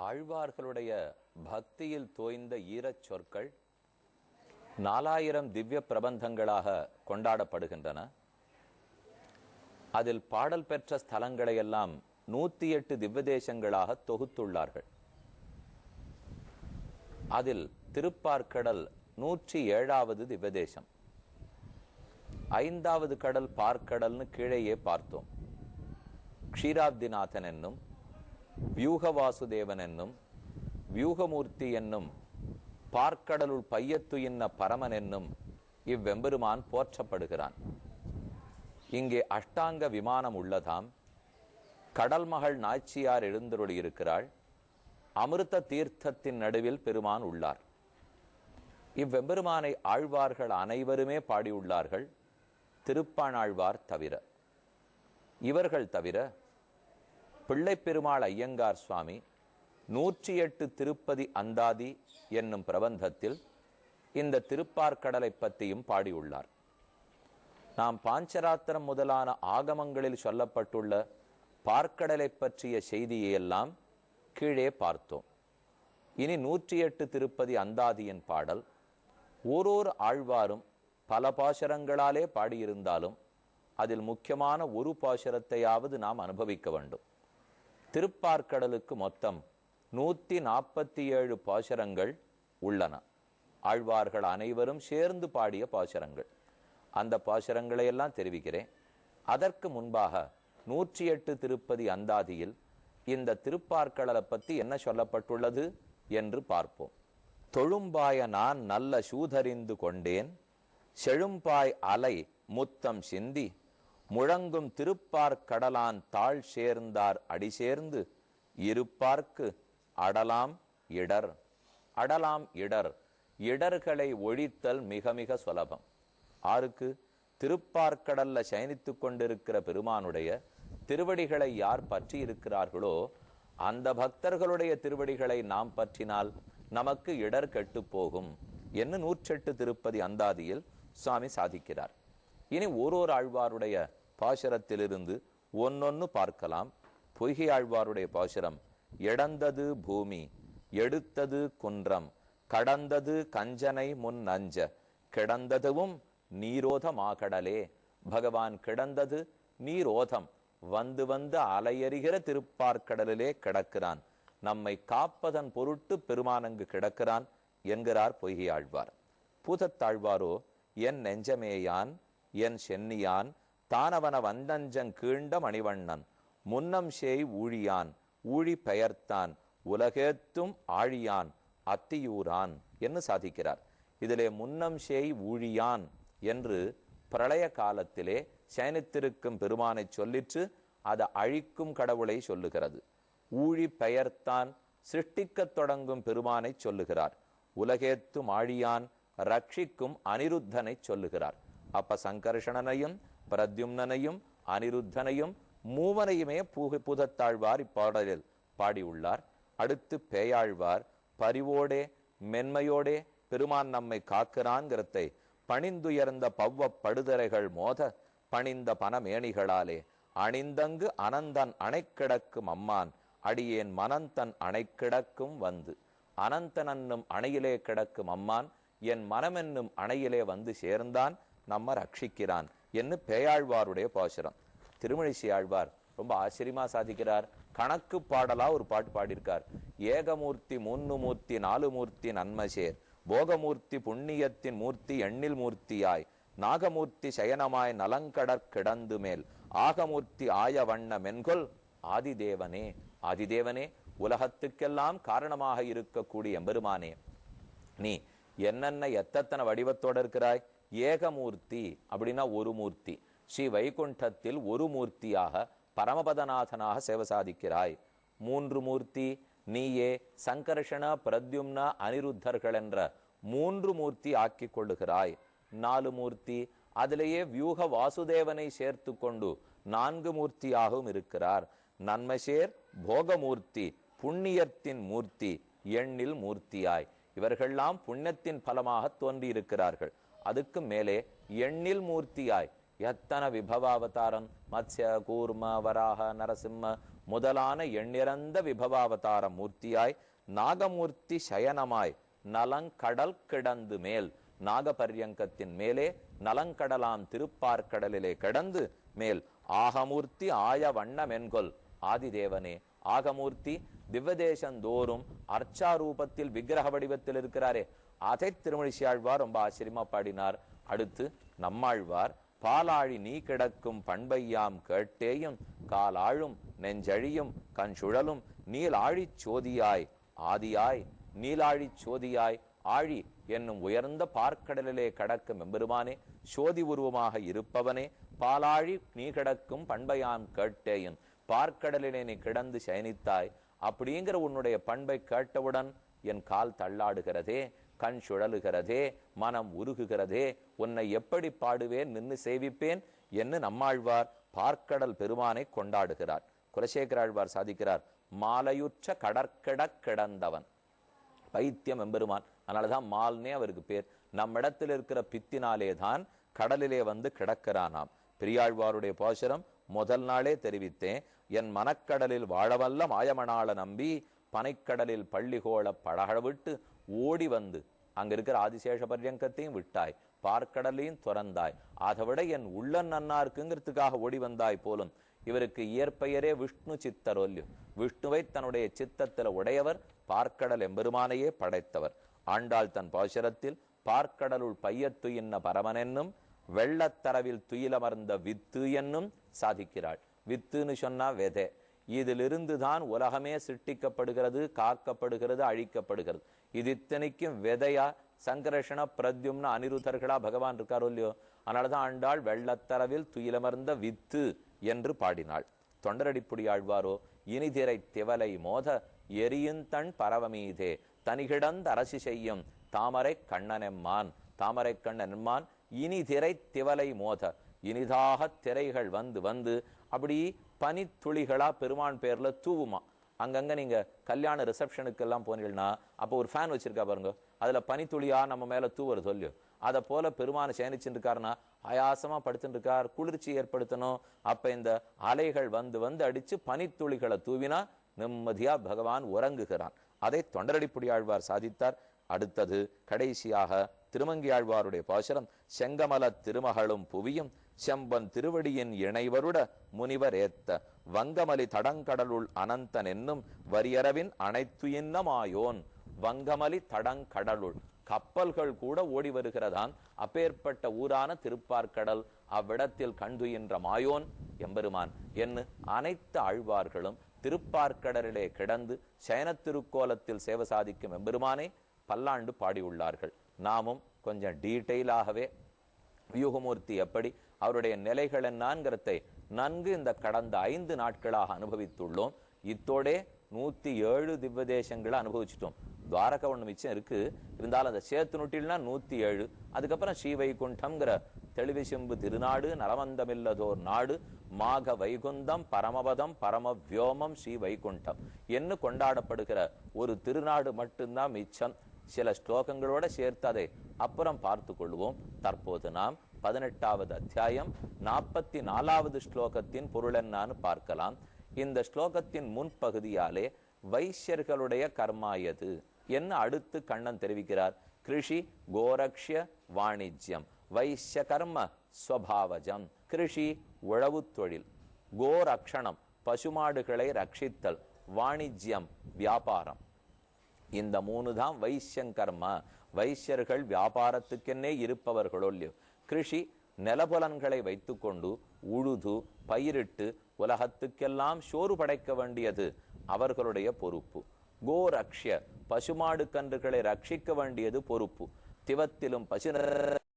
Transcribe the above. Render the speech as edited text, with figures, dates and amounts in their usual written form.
ஆழ்வார்களுடைய பக்தியில் தோய்ந்த ஈரச் சொற்கள் 4000 திவ்ய பிரபந்தங்களாக கொண்டாடப்படுகின்றன. அதில் பாடல் பெற்ற ஸ்தலங்களை எல்லாம் 108 திவ்ய தேசங்களாக தொகுத்துள்ளார்கள். அதில் திருப்பார்க்கடல் 107வது திவ்ய தேசம். 5வது கடல் பார்க்கடல்னு கீழேயே பார்த்தோம். க்ஷீராப்திநாதன் என்னும், வியூகவாசுதேவன் என்னும், வியூகமூர்த்தி என்னும், பார்க்கடலுள் பையத்துயின்ன பரமன் என்னும் இவ்வெம்பெருமான் போற்றப்படுகிறான். இங்கே அஷ்டாங்க விமானம் உள்ளதாம். கடல் மகள் நாச்சியார் எழுந்தருளி இருக்கிறாள். அமிர்த தீர்த்தத்தின் நடுவில் பெருமான் உள்ளார். இவ்வெம்பெருமானை ஆழ்வார்கள் அனைவருமே பாடியுள்ளார்கள், திருப்பாணாழ்வார் தவிர. இவர்கள் தவிர பிள்ளைப் பெருமாள் ஐயங்கார் சுவாமி 108 திருப்பதி அந்தாதி என்னும் பிரபந்தத்தில் இந்த திருப்பார்க்கடலை பற்றியும் பாடியுள்ளார். நாம் பாஞ்சராத்திரம் முதலான ஆகமங்களில் சொல்லப்பட்டுள்ள பார்க்கடலை பற்றிய செய்தியெல்லாம் கீழே பார்த்தோம். இனி 108 திருப்பதி அந்தாதியின் பாடல். ஓரோரு ஆழ்வாரும் பல பாசுரங்களாலே பாடியிருந்தாலும் அதில் முக்கியமான ஒரு பாசுரத்தையாவது நாம் அனுபவிக்க வேண்டும். திருப்பார்க்கடலுக்கு மொத்தம் 147 பாசுரங்கள் உள்ளன. ஆழ்வார்கள் அனைவரும் சேர்ந்து பாடிய பாசுரங்கள். அந்த பாசுரங்களை எல்லாம் தெரிவிக்கிறேன். அதற்கு முன்பாக 108 திருப்பதி அந்தாதியில் இந்த திருப்பார்க்கடலை பற்றி என்ன சொல்லப்பட்டுள்ளது என்று பார்ப்போம். தொழும்பாய நான் நல்ல சூதறிந்து கொண்டேன், செழும்பாய் அலை முத்தம் சிந்தி, முழங்கும் திருப்பார்க்கடலான் தாழ் சேர்ந்தார் அடி சேர்ந்து, இருப்பார்க்கு அடலாம் இடர். அடலாம் இடர், இடர்களை ஒழித்தல் மிக மிக சுலபம். ஆருக்கு? திருப்பார்க்கடல்ல சயனித்து கொண்டிருக்கிற பெருமானுடைய திருவடிகளை யார் பற்றி இருக்கிறார்களோ அந்த பக்தர்களுடைய திருவடிகளை நாம் பற்றினால் நமக்கு இடர் கெட்டு போகும் என்று 108 திருப்பதி அந்தாதியில் சுவாமி சாதிக்கிறார். இனி ஓரோர் ஆழ்வாருடைய பாசுரத்திலிருந்து ஒன்னொன்னு பார்க்கலாம். பொய்கை ஆழ்வாருடைய பாசுரம். எடந்தது பூமி, எடுத்தது குன்றம், கடந்தது கஞ்சனை முன் நஞ்ச, கிடந்ததுவும் நீரோதமாகடலே. பகவான் கிடந்தது நீரோதம், வந்து வந்து அலையறிகிற திருப்பார்க்கடலிலே கிடக்கிறான். நம்மை காப்பதன் பொருட்டு பெருமானங்கு கிடக்கிறான் என்கிறார் பொய்கை ஆழ்வார். பூதத்தாழ்வாரோ என் நெஞ்சமேயான் என் சென்னியான் தானவன வந்தஞ்சங் கீண்ட மணிவண்ணன் முன்னம் சேய் ஊழியான் ஊழி பெயர்த்தான் உலகேத்தும் ஆழியான் அத்தியூரான் என்று சாதிக்கிறார். இதிலே முன்னம் சேய் ஊழியான் என்று பிரளய காலத்திலே சயனித்திருக்கும் பெருமானை சொல்லிற்று அதை அழிக்கும் கடவுளை சொல்லுகிறது. ஊழி பெயர்த்தான் சிருஷ்டிக்கத் தொடங்கும் பெருமானை சொல்லுகிறார். உலகேத்தும் ஆழியான் ரட்சிக்கும் அனிருத்தனை சொல்லுகிறார். அப்ப சங்கர்ஷணனையும் பிரத்யும்னனையும் அனிருத்தனையும் மூவனையுமே பூதத்தாழ்வார் இப்பாடலில் பாடியுள்ளார். அடுத்து பேயாழ்வார் பரிவோடே மென்மையோடே பெருமான் நம்மை காக்கிறான்கிறதை பணிந்துயர்ந்த பவ்வ படுதரைகள் மோத பணிந்த பனமேணிகளாலே அணிந்தங்கு அனந்தன் அணைக்கிடக்கும் அம்மான் அடியேன் மனந்தன் அணைக்கிடக்கும் வந்து. அனந்தனன்னும் அணையிலே கிடக்கும் அம்மான் என் மனமென்னும் அணையிலே வந்து சேர்ந்தான், நம்ம ரட்சிக்கிறான் என்று பேயாழ்வாருடைய பாசுரம். திருமழிசை ஆழ்வார் ரொம்ப ஆச்சரியமா சாதிக்கிறார். கணக்கு பாடலா ஒரு பாட்டு பாடியிருக்கார். ஏகமூர்த்தி மூன்னு மூர்த்தி நாலு மூர்த்தி நன்மசேர், போகமூர்த்தி புண்ணியத்தின் மூர்த்தி எண்ணில் மூர்த்தியாய், நாகமூர்த்தி சயனமாய் நலங்கடற் கிடந்து மேல், ஆகமூர்த்தி ஆய வண்ண மென்கொல் ஆதிதேவனே. ஆதிதேவனே, உலகத்துக்கெல்லாம் காரணமாக இருக்கக்கூடிய எம்பெருமானே, நீ என்னென்ன எத்தனை வடிவத்தோட இருக்கிறாய்? ஏகமூர்த்தி அப்படின்னா ஒரு மூர்த்தி. ஸ்ரீ வைகுண்டத்தில் ஒரு மூர்த்தியாக பரமபதநாதனாக சேவை சாதிக்கிறாய். 3 மூர்த்தி நீயே சங்கர்ஷண பிரத்யும்ன அனிருத்தர்கள் என்ற 3 மூர்த்தி ஆக்கி கொள்ளுகிறாய். 4 மூர்த்தி அதிலேயே வியூக வாசுதேவனை சேர்த்து கொண்டு 4 மூர்த்தியாகவும் இருக்கிறார். நன்மசேர் போகமூர்த்தி புண்ணியத்தின் மூர்த்தி எண்ணில் மூர்த்தியாய். இவர்கள்லாம் புண்ணியத்தின் பலமாக தோன்றி இருக்கிறார்கள். அதுக்கு மேலே எண்ணில் மூர்த்தியாய் எத்தனை விபவாவதாரம், மத்ய கூர்ம வராக நரசிம்ம முதலான எண்ணிறந்த விபவாவதார மூர்த்தியாய் நாகமூர்த்தி சயனமாய் நலங்கடல் கிடந்து மேல், நாகபரியங்கத்தின் மேலே நலங்கடலாம் திருப்பார்கடலிலே கிடந்து மேல் ஆகமூர்த்தி ஆய வண்ணமென்கொல் ஆதிதேவனே. ஆகமூர்த்தி திவ்வதேசந்தோறும் அர்ச்சாரூபத்தில் விக்கிரக வடிவத்தில் இருக்கிறாரே, அதை திருமழிசையாழ்வார் ரொம்ப ஆச்சரியமா பாடினார். அடுத்து நம்மாழ்வார் பாலாழி நீ கிடக்கும் பண்பையாம் கேட்டேயும் காலாழும் நெஞ்சழியும் கண் சுழலும் நீல் ஆழிச் சோதியாய் ஆதியாய் நீலாழிச் சோதியாய் ஆழி என்னும் உயர்ந்த பார்க்கடலிலே கடக்கும் எம்பெருமானே, சோதி உருவமாக இருப்பவனே, பாலாழி நீ கிடக்கும் பண்பையாம் கேட்டேயும் பார்க்கடலிலே நீ கிடந்து சயனித்தாய். அப்படிங்கிற உன்னுடைய பண்பை கேட்டவுடன் என் கால் தள்ளாடுகிறதே, கண் சுழலுகிறதே, மனம் உருகுகிறதே, உன்னை எப்படி பாடுவேன் நின்று சேவிப்பேன் என்று நம்மாழ்வார் பார்க்கடல் பெருமானை கொண்டாடுகிறார். குலசேகராழ்வார் சாதிக்கிறார், மாலையுற்ற கடற்கிடக் கிடந்தவன் பைத்தியம் எம்பெருமான். அதனாலதான் மால்னே அவருக்கு பேர். நம்மிடத்தில் இருக்கிற பித்தினாலே தான் கடலிலே வந்து கிடக்கிறானாம். பெரியாழ்வாருடைய பாசுரம் முதல் நாளே தெரிவித்தேன். என் மனக்கடலில் வாழவல்ல மாயமணாள நம்பி பனைக்கடலில் பள்ளிகோள படகவிட்டு ஓடி வந்து அங்க இருக்கிற ஆதிசேஷ பர்யங்கத்தையும் விட்டாய், பார்க்கடலையும் துறந்தாய், அதை விட என் உள்ள நன்னா இருக்குங்கிறதுக்காக ஓடி வந்தாய் போலும். இவருக்கு இயற்பெயரே விஷ்ணு சித்தரோல்யு. விஷ்ணுவை தன்னுடைய சித்தத்தில் உடையவர், பார்க்கடல் எம்பெருமானையே படைத்தவர். ஆண்டாள் தன் பாசுரத்தில் பார்க்கடலுள் பையத்துயின்ன பரமனென்னும் வெள்ளத்தரவில் துயிலமர்ந்த வித்து என்னும் சாதிக்கிறாள். வித்துன்னு சொன்னா விதை. இதிலிருந்து தான் உலகமே சிருஷ்டிக்கப்படுகிறது, காக்கப்படுகிறது, அழிக்கப்படுகிறது. இது இத்தனைக்கும் விதையா சங்கரஷண பிரத்யும்ன அனிருத்தர்களா பகவான் இருக்காரோ இல்லையோ. அதனாலதான் ஆண்டாள் வெள்ளத்தரவில் துயிலமர்ந்த வித்து என்று பாடினாள். தொண்டரடிப்புடி ஆழ்வாரோ இனிதிரை திவலை மோத எரியுந்தன் பரவமீதே தனிகிடந்த அரசி செய்யும் தாமரை கண்ணனெம்மான். தாமரை கண்ணனெம்மான் இனிதிரை திவலை மோத, இனிதாக திரைகள் வந்து வந்து அப்படி பனித்துளிகளா பெருமான் பேர்ல தூவுமா. அங்கங்க நீங்க கல்யாண ரிசப்ஷனுக்கு எல்லாம் போனீங்கன்னா அப்போ ஒரு ஃபேன் வச்சிருக்கா பாருங்க, அதுல பனித்துளியா நம்ம மேல தூவுறது சொல்லியோ. அதை போல பெருமானை சேனிச்சுட்டு இருக்காருன்னா ஆயாசமா படுத்துட்டு இருக்கார், குளிர்ச்சி ஏற்படுத்தணும். அப்ப இந்த அலைகள் வந்து வந்து அடிச்சு பனித்துளிகளை தூவினா நிம்மதியா பகவான் உறங்குகிறான். அதை தொண்டரடிப்புடி ஆழ்வார் சாதித்தார். அடுத்தது கடைசியாக திருமங்கியாழ்வாருடைய பாசுரம், செங்கமல திருமகளும் புவியும் செம்பன் திருவடியின் இணைவருட முனிவர் ஏத்த வங்கமலி தடங்கடலுள் அனந்தன் என்னும் வரியரவின் அனைத்து இன்னமாயோன். வங்கமலி தடங்கடலுள் கப்பல்கள் கூட ஓடி வருகிறதான். அப்பேற்பட்ட ஊரான திருப்பார்க்கடல் அவ்விடத்தில் கண்டுயின்ற மாயோன் எம்பெருமான் என்று அனைத்து ஆழ்வார்களும் திருப்பார்க்கடலிலே கிடந்து சயன திருக்கோலத்தில் சேவை சாதிக்கும் எம்பெருமானை பல்லாண்டு பாடியுள்ளார்கள். நாமும் கொஞ்சம் டீட்டெயிலாகவே வியூகமூர்த்தி எப்படி அவருடைய நிலைகள் என்கிறதை நன்கு இந்த கடந்த 5 நாட்களாக அனுபவித்துள்ளோம். இத்தோடே 107 திவ்யதேசங்களை அனுபவிச்சிட்டோம். துவாரகா ஒண்ணு மிச்சம் இருக்கு, இருந்தாலும் அந்த சேத்து நுட்டில்னா 107. அதுக்கப்புறம் ஸ்ரீவைகுண்டம்ங்கிற தெளிவிசெம்பு திருநாடு, நலமந்தமில்லதோர் நாடு, மாக வைகுந்தம், பரமபதம், பரம வியோமம், ஸ்ரீ வைகுண்டம் என்று கொண்டாடப்படுகிற ஒரு திருநாடு மட்டும்தான் மிச்சம். சில ஸ்லோகங்களோட சேர்த்து அதை அப்புறம் பார்த்து கொள்வோம். தற்போது நாம் 18வது அத்தியாயம் 44வது ஸ்லோகத்தின் பொருள் என்னான்னு பார்க்கலாம். இந்த ஸ்லோகத்தின் முன்பகுதியாலே வைசியர்களுடைய கர்மாயது என்ன அடுத்து கண்ணன் தெரிவிக்கிறார். கிருஷி கோரக்ஷ்ய வாணிஜ்யம் வைசிய கர்ம ஸ்வபாவஜம். கிருஷி உழவு தொழில், கோரக்ஷணம் பசுமாடுகளை ரட்சித்தல், வாணிஜ்யம் வியாபாரம். இந்த 3 தான் வைசியங்கர்மா. வைசியர்கள் வியாபாரத்துக்கென்னே இருப்பவர்களோ. கிருஷி நிலபுலன்களை வைத்துக்கொண்டு உழுது பயிரிட்டு உலகத்துக்கெல்லாம் சோறு படைக்க வேண்டியது அவர்களுடைய பொறுப்பு. கோரக்ஷ்ய பசுமாடு கன்றுகளை ரட்சிக்க வேண்டியது பொறுப்பு. திவத்திலும் பசு